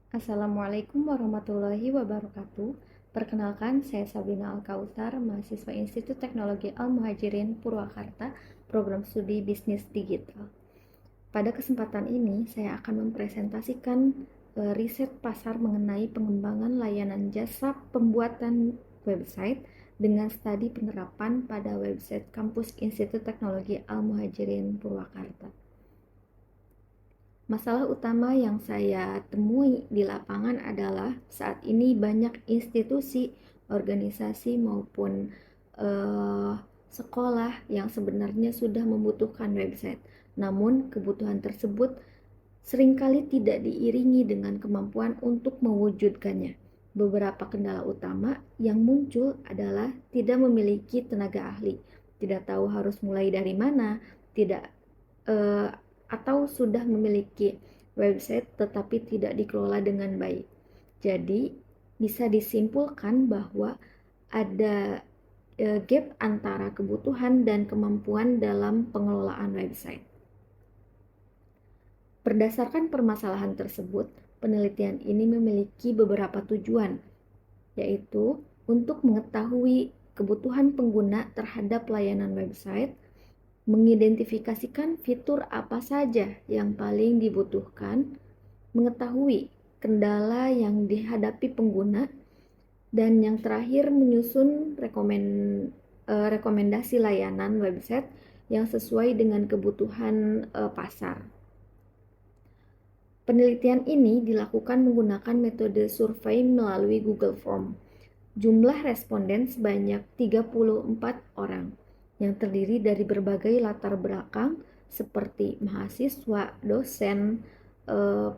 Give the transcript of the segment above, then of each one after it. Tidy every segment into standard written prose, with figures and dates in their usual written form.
Assalamualaikum warahmatullahi wabarakatuh. Perkenalkan, saya Sabina Al-Kautsar, mahasiswa Institut Teknologi Al-Muhajirin Purwakarta, program studi Bisnis Digital. Pada kesempatan ini, saya akan mempresentasikan riset pasar mengenai pengembangan layanan jasa pembuatan website dengan studi penerapan pada website kampus Institut Teknologi Al-Muhajirin Purwakarta. Masalah utama yang saya temui di lapangan adalah saat ini banyak institusi, organisasi maupun sekolah yang sebenarnya sudah membutuhkan website. Namun kebutuhan tersebut seringkali tidak diiringi dengan kemampuan untuk mewujudkannya. Beberapa kendala utama yang muncul adalah tidak memiliki tenaga ahli, tidak tahu harus mulai dari mana, tidak eh, atau sudah memiliki website tetapi tidak dikelola dengan baik. Jadi, bisa disimpulkan bahwa ada gap antara kebutuhan dan kemampuan dalam pengelolaan website. Berdasarkan permasalahan tersebut, penelitian ini memiliki beberapa tujuan, yaitu untuk mengetahui kebutuhan pengguna terhadap layanan website, mengidentifikasikan fitur apa saja yang paling dibutuhkan, mengetahui kendala yang dihadapi pengguna, dan yang terakhir menyusun rekomendasi layanan website yang sesuai dengan kebutuhan pasar. Penelitian ini dilakukan menggunakan metode survei melalui Google Form. Jumlah responden sebanyak 34 orang yang terdiri dari berbagai latar belakang seperti mahasiswa, dosen,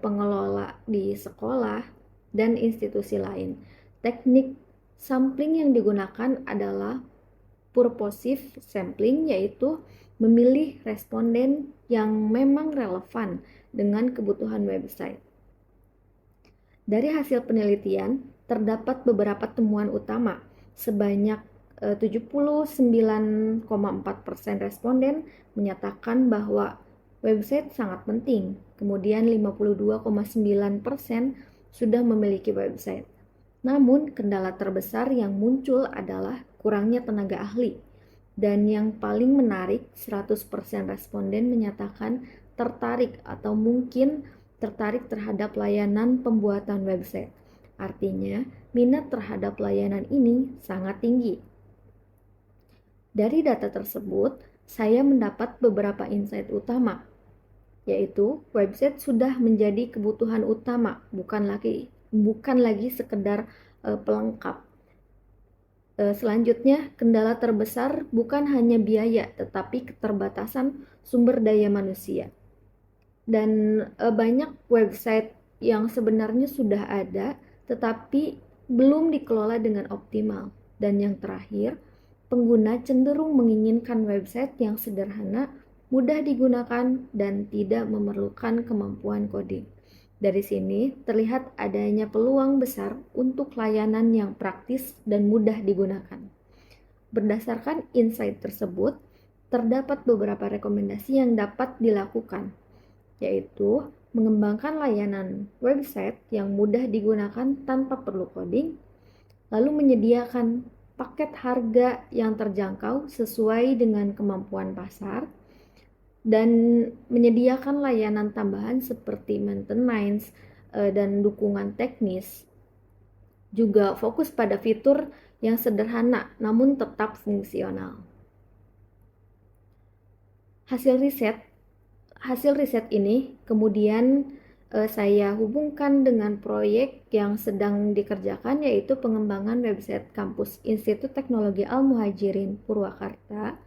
pengelola di sekolah, dan institusi lain. Teknik sampling yang digunakan adalah purposive sampling, yaitu memilih responden yang memang relevan dengan kebutuhan website. Dari hasil penelitian, terdapat beberapa temuan utama. Sebanyak 79,4% responden menyatakan bahwa website sangat penting. Kemudian 52,9% sudah memiliki website. Namun, kendala terbesar yang muncul adalah kurangnya tenaga ahli. Dan yang paling menarik, 100% responden menyatakan tertarik atau mungkin tertarik terhadap layanan pembuatan website. Artinya, minat terhadap layanan ini sangat tinggi. Dari data tersebut, saya mendapat beberapa insight utama, yaitu website sudah menjadi kebutuhan utama, bukan lagi sekedar pelengkap. Selanjutnya, kendala terbesar bukan hanya biaya, tetapi keterbatasan sumber daya manusia. Dan banyak website yang sebenarnya sudah ada, tetapi belum dikelola dengan optimal. Dan yang terakhir, pengguna cenderung menginginkan website yang sederhana, mudah digunakan, dan tidak memerlukan kemampuan coding. Dari sini terlihat adanya peluang besar untuk layanan yang praktis dan mudah digunakan. Berdasarkan insight tersebut, terdapat beberapa rekomendasi yang dapat dilakukan, yaitu mengembangkan layanan website yang mudah digunakan tanpa perlu coding, lalu menyediakan paket harga yang terjangkau sesuai dengan kemampuan pasar, dan menyediakan layanan tambahan seperti maintenance dan dukungan teknis. Juga fokus pada fitur yang sederhana namun tetap fungsional. Hasil riset ini kemudian saya hubungkan dengan proyek yang sedang dikerjakan, yaitu pengembangan website kampus Institut Teknologi Al-Muhajirin Purwakarta.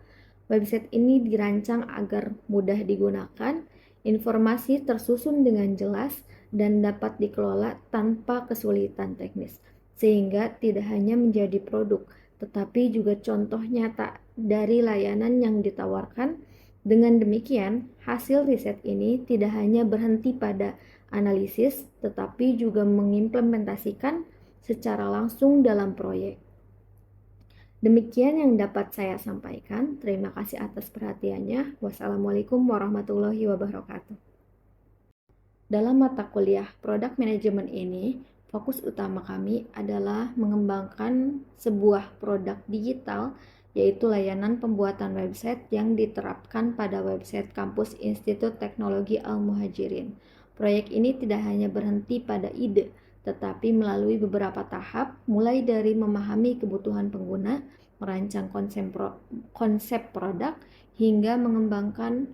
Website ini dirancang agar mudah digunakan, informasi tersusun dengan jelas, dan dapat dikelola tanpa kesulitan teknis, sehingga tidak hanya menjadi produk, tetapi juga contoh nyata dari layanan yang ditawarkan. Dengan demikian, hasil riset ini tidak hanya berhenti pada analisis, tetapi juga mengimplementasikan secara langsung dalam proyek. Demikian yang dapat saya sampaikan. Terima kasih atas perhatiannya. Wassalamualaikum warahmatullahi wabarakatuh. Dalam mata kuliah Product Management ini, fokus utama kami adalah mengembangkan sebuah produk digital, yaitu layanan pembuatan website yang diterapkan pada website kampus Institut Teknologi Al-Muhajirin. Proyek ini tidak hanya berhenti pada ide, tetapi melalui beberapa tahap, mulai dari memahami kebutuhan pengguna, merancang konsep produk, hingga mengembangkan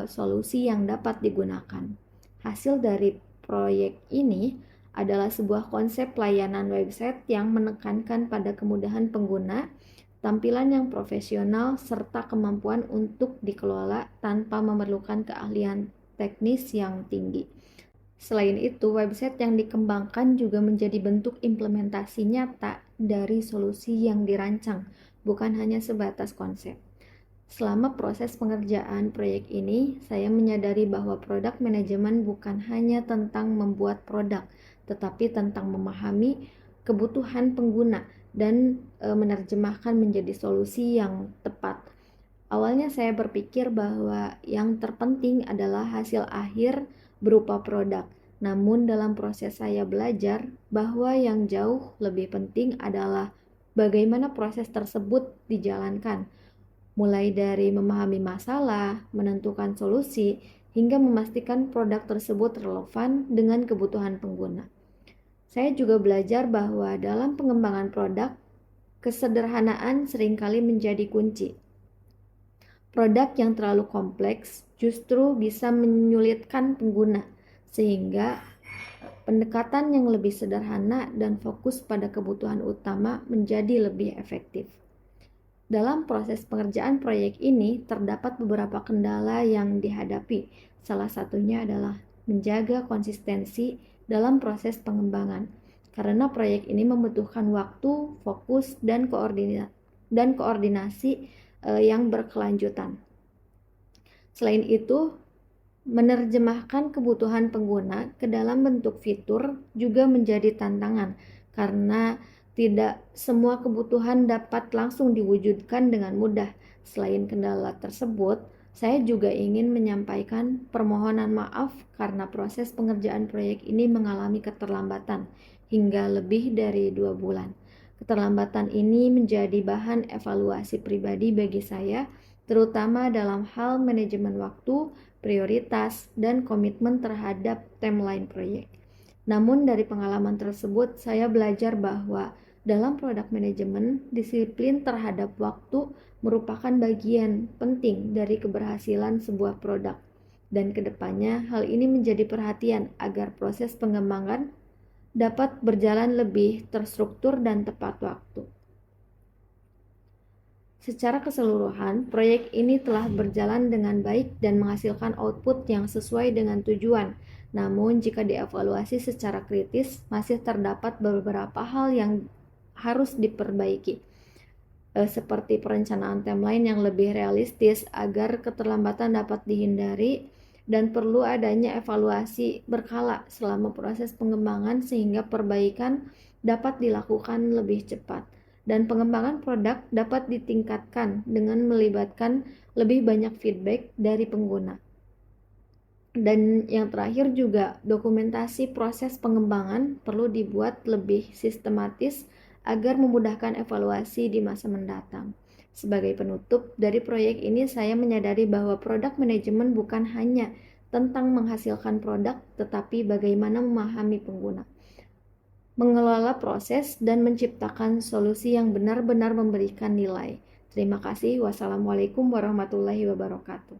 solusi yang dapat digunakan. Hasil dari proyek ini adalah sebuah konsep layanan website yang menekankan pada kemudahan pengguna, tampilan yang profesional, serta kemampuan untuk dikelola tanpa memerlukan keahlian teknis yang tinggi. Selain itu, website yang dikembangkan juga menjadi bentuk implementasi nyata dari solusi yang dirancang, bukan hanya sebatas konsep. Selama proses pengerjaan proyek ini, saya menyadari bahwa product management bukan hanya tentang membuat produk, tetapi tentang memahami kebutuhan pengguna dan menerjemahkan menjadi solusi yang tepat. Awalnya saya berpikir bahwa yang terpenting adalah hasil akhir berupa produk. Namun dalam proses saya belajar bahwa yang jauh lebih penting adalah bagaimana proses tersebut dijalankan. Mulai dari memahami masalah, menentukan solusi, hingga memastikan produk tersebut relevan dengan kebutuhan pengguna. Saya juga belajar bahwa dalam pengembangan produk, kesederhanaan seringkali menjadi kunci. Produk yang terlalu kompleks justru bisa menyulitkan pengguna, sehingga pendekatan yang lebih sederhana dan fokus pada kebutuhan utama menjadi lebih efektif. Dalam proses pengerjaan proyek ini, terdapat beberapa kendala yang dihadapi. Salah satunya adalah menjaga konsistensi dalam proses pengembangan, karena proyek ini membutuhkan waktu, fokus, dan koordinasi yang berkelanjutan. Selain itu, menerjemahkan kebutuhan pengguna ke dalam bentuk fitur juga menjadi tantangan, karena tidak semua kebutuhan dapat langsung diwujudkan dengan mudah. Selain kendala tersebut, saya juga ingin menyampaikan permohonan maaf karena proses pengerjaan proyek ini mengalami keterlambatan hingga lebih dari 2 bulan. Keterlambatan ini menjadi bahan evaluasi pribadi bagi saya, terutama dalam hal manajemen waktu, prioritas, dan komitmen terhadap timeline proyek. Namun dari pengalaman tersebut, saya belajar bahwa dalam product management, disiplin terhadap waktu merupakan bagian penting dari keberhasilan sebuah produk. Dan kedepannya, hal ini menjadi perhatian agar proses pengembangan dapat berjalan lebih terstruktur dan tepat waktu. Secara keseluruhan, proyek ini telah berjalan dengan baik dan menghasilkan output yang sesuai dengan tujuan. Namun, jika dievaluasi secara kritis, masih terdapat beberapa hal yang harus diperbaiki, seperti perencanaan timeline yang lebih realistis agar keterlambatan dapat dihindari, dan perlu adanya evaluasi berkala selama proses pengembangan sehingga perbaikan dapat dilakukan lebih cepat, dan pengembangan produk dapat ditingkatkan dengan melibatkan lebih banyak feedback dari pengguna. Dan yang terakhir juga, dokumentasi proses pengembangan perlu dibuat lebih sistematis agar memudahkan evaluasi di masa mendatang. Sebagai penutup dari proyek ini, saya menyadari bahwa product management bukan hanya tentang menghasilkan produk, tetapi bagaimana memahami pengguna, mengelola proses, dan menciptakan solusi yang benar-benar memberikan nilai. Terima kasih. Wassalamualaikum warahmatullahi wabarakatuh.